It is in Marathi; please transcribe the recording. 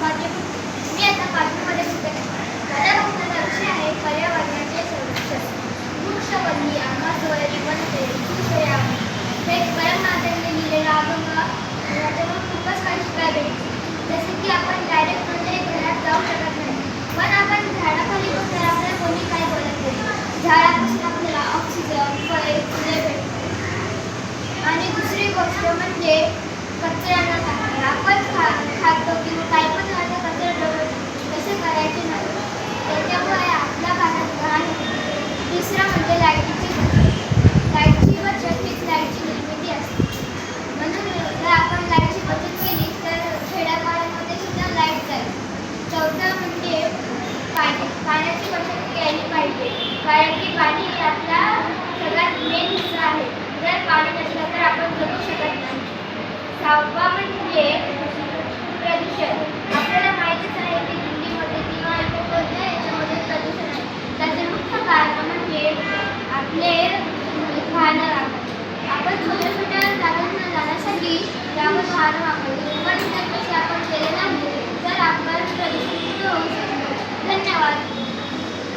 मी आता पाचवीमध्ये शिकत आहे. माझ्या भाषणाचा विषय आहे पर्यावरणाचे संरक्षण. वृक्षवल्ली आम्हाद्वारे बनते सुशयामी. हे परमनाथांनी लिहिलेला अभंग याच्यावर खूपच काही शिकायला भेटते. जसे की आपण डायरेक्ट म्हणजे घरात जाऊ शकत नाही, पण आपण झाडाखाली बसल्यावर आपल्याला कोणी काही बोलत नाही. झाडापासून आपल्याला ऑक्सिजन फळे फुले भेटते. आणि दुसरी गोष्ट म्हणजे कचरा न टाकणे. आपण खातो किंवा काही पण खातो कचरा तसे करायचे नाही, त्याच्यामुळे आपल्या भारत घाण होते. तिसरं म्हणजे लाईटीची बचत. लाईटची बचत हीच लाईटची निर्मिती असते. म्हणून जर आपण लाईटची बचत केली तर खेड्यापाड्यांमध्ये सुद्धा लाईट जाईल. चौथं म्हणजे पाण्याची बचत केली पाहिजे, कारण की पाणी हे आपला सगळ्यात मेन हिस्सा आहे. जर पाणी नसलं तर आपण जगू शकत नाही. सहावा म्हणजे प्रदूषण. आपल्याला माहितीच आहे की दिल्लीमध्ये किंवा इतर कोणत्या याच्यामध्ये प्रदूषण आहे. त्याचे मुख्य कारण म्हणजे आपले वाहनं. आपण छोट्या छोट्या जागांना जाण्यासाठी आपण वाहनं वापरतो.